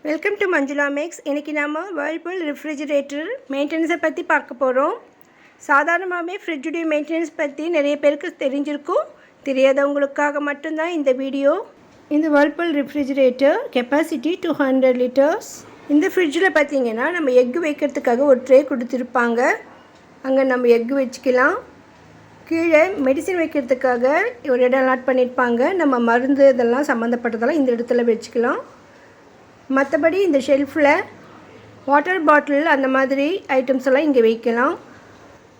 Welcome to மஞ்சுளாமேக்ஸ். இன்றைக்கி நம்ம Whirlpool refrigerator மெயின்டெனன்ஸை பற்றி பார்க்க போகிறோம். சாதாரணமாகவே ஃப்ரிட்ஜுடைய மெயின்டெனன்ஸ் பற்றி நிறைய பேருக்கு தெரிஞ்சிருக்கும். தெரியாதவங்களுக்காக மட்டும்தான் இந்த வீடியோ. இந்த Whirlpool ரெஃப்ரிஜிரேட்டர் கெப்பாசிட்டி 200 லிட்டர்ஸ். இந்த ஃப்ரிட்ஜில் பார்த்திங்கன்னா நம்ம எக்கு வைக்கிறதுக்காக ஒரு ட்ரே கொடுத்துருப்பாங்க. அங்கே நம்ம எக்கு வச்சுக்கலாம். கீழே மெடிசின் வைக்கிறதுக்காக ஒரு இடம் அலாட் பண்ணியிருப்பாங்க. நம்ம மருந்து இதெல்லாம் சம்மந்தப்பட்டதெல்லாம் இந்த இடத்துல வச்சுக்கலாம். மற்றபடி இந்த ஷெல்ஃபில் வாட்டர் பாட்டில் அந்த மாதிரி ஐட்டம்ஸ் எல்லாம் இங்கே வைக்கலாம்.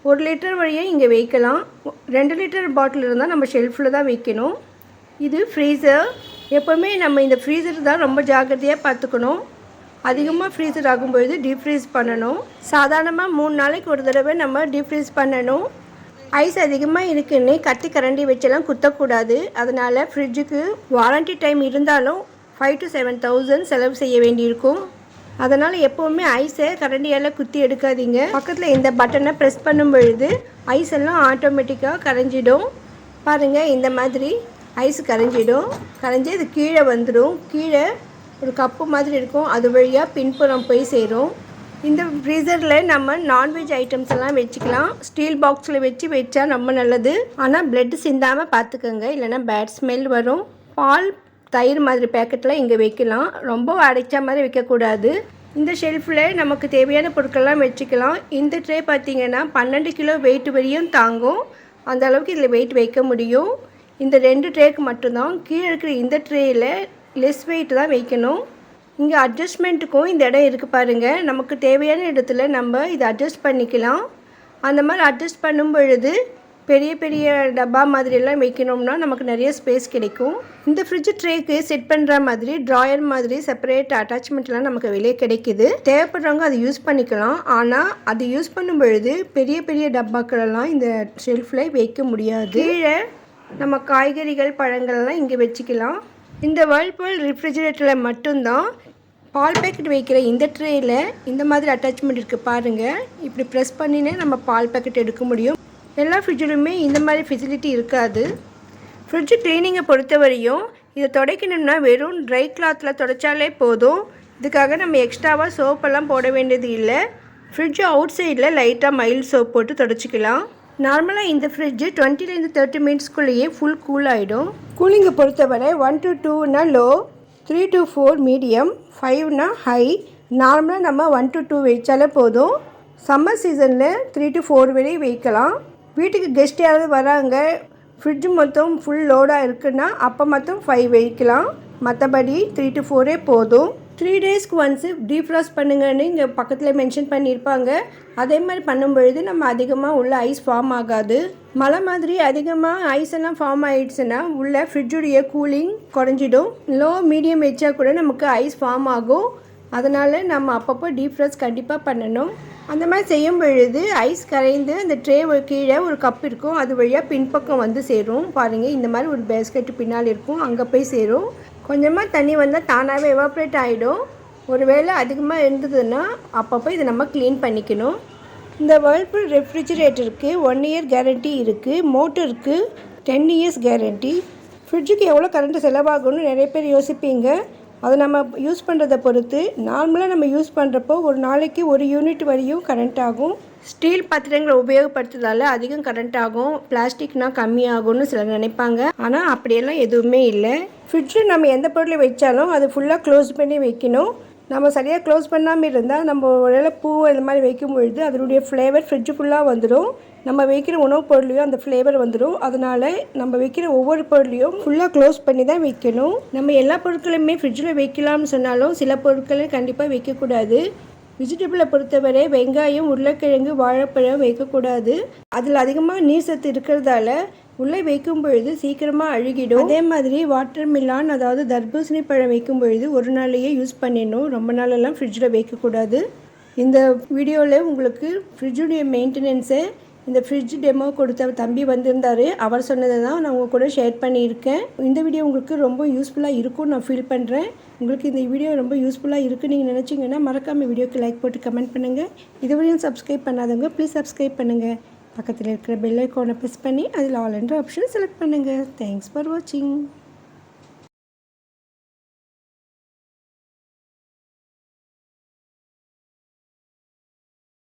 1 லிட்டர் வழியாக இங்கே வைக்கலாம். 2 லிட்டர் பாட்டில் இருந்தால் நம்ம ஷெல்ஃபில் தான் வைக்கணும். இது ஃப்ரீசர். எப்போவுமே நம்ம இந்த ஃப்ரீசர் தான் ரொம்ப ஜாக்கிரதையாக பார்த்துக்கணும். அதிகமாக ஃப்ரீசர் ஆகும்பொழுது டீஃப்ரீஸ் பண்ணணும். சாதாரணமாக 3 நாளைக்கு ஒரு தடவை நம்ம டீஃப்ரீஸ் பண்ணணும். ஐஸ் அதிகமாக இருக்குன்னு கத்தி கரண்டி வச்செல்லாம் குத்தக்கூடாது. அதனால் ஃப்ரிட்ஜுக்கு வாரண்டி டைம் இருந்தாலும் 5,000 to 7,000 செலவு செய்ய வேண்டியிருக்கும். அதனால் எப்போவுமே ஐஸை கரண்டியால் குத்தி எடுக்காதீங்க. பக்கத்தில் இந்த பட்டனை ப்ரெஸ் பண்ணும் பொழுது ஐஸ் எல்லாம் ஆட்டோமேட்டிக்காக கரைஞ்சிடும். பாருங்கள், இந்த மாதிரி ஐஸ் கரைஞ்சிடும். கரைஞ்சி இது கீழே வந்துடும். கீழே ஒரு கப்பு மாதிரி இருக்கும். அது வழியாக பின்புறம் போய் சேரும். இந்த ஃப்ரீசரில் நம்ம நான்வெஜ் ஐட்டம்ஸ் எல்லாம் வச்சுக்கலாம். ஸ்டீல் பாக்ஸில் வச்சா ரொம்ப நல்லது. ஆனால் பிளட் சிந்தாமல் பார்த்துக்கோங்க, இல்லைனா பேட் ஸ்மெல் வரும். பால் தயிர் மாதிரி பேக்கெட்டில் இங்கே வைக்கலாம். ரொம்ப அடைச்ச மாதிரி வைக்கக்கூடாது. இந்த ஷெல்ஃபில் நமக்கு தேவையான பொருட்கள்லாம் வச்சுக்கலாம். இந்த ட்ரே பார்த்திங்கன்னா 12 கிலோ வெயிட் வரையும் தாங்கும். அந்த அளவுக்கு இதில் வெயிட் வைக்க முடியும். இந்த 2 ட்ரேக்கு மட்டும்தான். கீழே இருக்கிற இந்த ட்ரேயில் லெஸ் வெயிட் தான் வைக்கணும். இங்கே அட்ஜஸ்ட்மெண்ட்டுக்கும் இந்த இடம் இருக்குது பாருங்கள். நமக்கு தேவையான இடத்துல நம்ம இதை அட்ஜஸ்ட் பண்ணிக்கலாம். அந்த மாதிரி அட்ஜஸ்ட் பண்ணும் பொழுது பெரிய பெரிய டப்பா மாதிரியெல்லாம் வைக்கணும்னா நமக்கு நிறைய ஸ்பேஸ் கிடைக்கும். இந்த ஃப்ரிட்ஜ் ட்ரேக்கு செட் பண்ணுற மாதிரி ட்ராயர் மாதிரி செப்பரேட் அட்டாச்மெண்ட்லாம் நமக்கு வெளியே கிடைக்குது. தேவைப்படுறவங்க அதை யூஸ் பண்ணிக்கலாம். ஆனால் அது யூஸ் பண்ணும் பொழுது பெரிய பெரிய டப்பாக்களெல்லாம் இந்த ஷெல்ஃபில் வைக்க முடியாது. கீழே நம்ம காய்கறிகள் பழங்கள்லாம் இங்கே வச்சுக்கலாம். இந்த Whirlpool ரெஃப்ரிஜிரேட்டரில் மட்டும்தான் பால் பேக்கெட் வைக்கிற இந்த ட்ரேயில் இந்த மாதிரி அட்டாச்மெண்ட் இருக்குது பாருங்கள். இப்படி ப்ரெஸ் பண்ணினே நம்ம பால் பேக்கெட் எடுக்க முடியும். எல்லா ஃப்ரிட்ஜிலுமே இந்த மாதிரி ஃபெசிலிட்டி இருக்காது. ஃப்ரிட்ஜு க்ளீனிங்கை பொறுத்தவரையும் இதை துடைக்கணும்னா வெறும் ட்ரை கிளாத்தில் துடைச்சாலே போதும். இதுக்காக நம்ம எக்ஸ்ட்ராவாக சோப்பெல்லாம் போட வேண்டியது இல்லை. ஃப்ரிட்ஜு அவுட் சைடில் லைட்டாக மைல்டு சோப் போட்டு துடைச்சிக்கலாம். நார்மலாக இந்த ஃப்ரிட்ஜு 20 to 30 மினிட்ஸ்க்குள்ளேயே ஃபுல் கூல் ஆகிடும். கூலிங்கை பொறுத்தவரை 1 to 2னா லோ, 3 to 4 மீடியம், 5னா ஹை. நார்மலாக நம்ம 1 to 2 வச்சாலே போதும். சம்மர் சீசனில் 3 to 4 வரையும் வைக்கலாம். வீட்டுக்கு கெஸ்ட் யாராவது வராங்க, ஃப்ரிட்ஜு மொத்தம் ஃபுல் லோடாக இருக்குன்னா அப்போ மொத்தம் 5 வைக்கலாம். மற்றபடி 3 to 4 போதும். 3 டேஸ்க்கு ஒன்ஸு டீஃப்ராஸ்ட் பண்ணுங்கன்னு இங்கே பக்கத்தில் மென்ஷன் பண்ணியிருப்பாங்க. அதே மாதிரி பண்ணும்பொழுது நம்ம அதிகமாக உள்ள ஐஸ் ஃபார்ம் ஆகாது. மழை மாதிரி அதிகமாக ஐஸ் எல்லாம் ஃபார்ம் ஆகிடுச்சுன்னா உள்ள ஃப்ரிட்ஜுடைய கூலிங் குறைஞ்சிடும். லோ மீடியம் வச்சா கூட நமக்கு ஐஸ் ஃபார்ம் ஆகும். அதனால் நம்ம அப்பப்போ டீஃப்ராஸ்ட் கண்டிப்பாக பண்ணணும். அந்த மாதிரி செய்யும் பொழுது ஐஸ் கரைந்து அந்த ட்ரே கீழே ஒரு கப் இருக்கும். அது வழியாக பின்பக்கம் வந்து சேரும். பாருங்கள், இந்த மாதிரி ஒரு பேஸ்கெட்டு பின்னால் இருக்கும். அங்கே போய் சேரும். கொஞ்சமாக தண்ணி வந்தால் தானாகவே எவாப்ரேட் ஆகிடும். ஒரு வேளை அதிகமாக இருந்ததுன்னா அப்பப்போ இதை நம்ம க்ளீன் பண்ணிக்கணும். இந்த Whirlpool ரெஃப்ரிஜிரேட்டருக்கு 1 year கேரண்டி இருக்குது. மோட்டருக்கு 10 years கேரண்டி. ஃப்ரிட்ஜுக்கு எவ்வளோ கரண்ட்டு செலவாகும்னு நிறைய பேர் யோசிப்பீங்க. அதை நம்ம யூஸ் பண்ணுறதை பொறுத்து. நார்மலாக நம்ம யூஸ் பண்ணுறப்போ ஒரு நாளைக்கு 1 யூனிட் வரையும் கரண்ட் ஆகும். ஸ்டீல் பாத்திரங்களை உபயோகப்படுத்துறதால அதிகம் கரண்ட் ஆகும். பிளாஸ்டிக்னால் கம்மியாகும்னு சிலர் நினைப்பாங்க. ஆனால் அப்படியெல்லாம் எதுவுமே இல்லை. ஃப்ரிட்ஜில் நம்ம எந்த பொருளை வச்சாலும் அது ஃபுல்லாக க்ளோஸ் பண்ணி வைக்கணும். நம்ம சரியாக க்ளோஸ் பண்ணாமல் இருந்தால் நம்ம ஒரு பூ இந்த மாதிரி வைக்கும் பொழுது அதனுடைய ஃப்ளேவர் ஃப்ரிட்ஜு ஃபுல்லாக வந்துடும். நம்ம வைக்கிற உணவுப் பொருளையும் அந்த ஃப்ளேவர் வந்துடும். அதனால் நம்ம வைக்கிற ஒவ்வொரு பொருளையும் ஃபுல்லாக க்ளோஸ் பண்ணி தான் வைக்கணும். நம்ம எல்லா பொருட்களையுமே ஃப்ரிட்ஜில் வைக்கலாம்னு சொன்னாலும் சில பொருட்களை கண்டிப்பாக வைக்கக்கூடாது. வெஜிடபிளை பொறுத்தவரை வெங்காயம், உருளைக்கிழங்கு, வாழைப்பழம் வைக்கக்கூடாது. அதில் அதிகமாக நீர் சத்து இருக்கிறதால உள்ளே வைக்கும் பொழுது சீக்கிரமாக அழுகிடும். அதே மாதிரி வாட்டர் மிலான், அதாவது தர்பூசணி பழம் வைக்கும் பொழுது ஒரு நாளையே யூஸ் பண்ணிடணும். ரொம்ப நாளெல்லாம் ஃப்ரிட்ஜில் வைக்கக்கூடாது. இந்த வீடியோவில் உங்களுக்கு ஃப்ரிட்ஜுடைய மெயின்டெனன்ஸை இந்த ஃப்ரிட்ஜ் டெமோ கொடுத்த தம்பி வந்திருந்தார். அவர் சொன்னதை தான் நான் உங்கள் கூட ஷேர் பண்ணியிருக்கேன். இந்த வீடியோ உங்களுக்கு ரொம்ப யூஸ்ஃபுல்லாக இருக்கும்னு நான் ஃபீல் பண்ணுறேன். உங்களுக்கு இந்த வீடியோ ரொம்ப யூஸ்ஃபுல்லாக இருக்குன்னு நீங்கள் நினச்சிங்கன்னா மறக்காமல் வீடியோக்கு லைக் போட்டு கமெண்ட் பண்ணுங்கள். இதுவரையும் சப்ஸ்கிரைப் பண்ணாதவங்க ப்ளீஸ் சப்ஸ்கிரைப் பண்ணுங்கள். பக்கத்தில் இருக்கிற பெல் ஐக்கானை ப்ரெஸ் பண்ணி அதில் ஆல் என்ற ஆப்ஷன் செலக்ட் பண்ணுங்கள். தேங்க்ஸ் ஃபார் வாட்சிங்.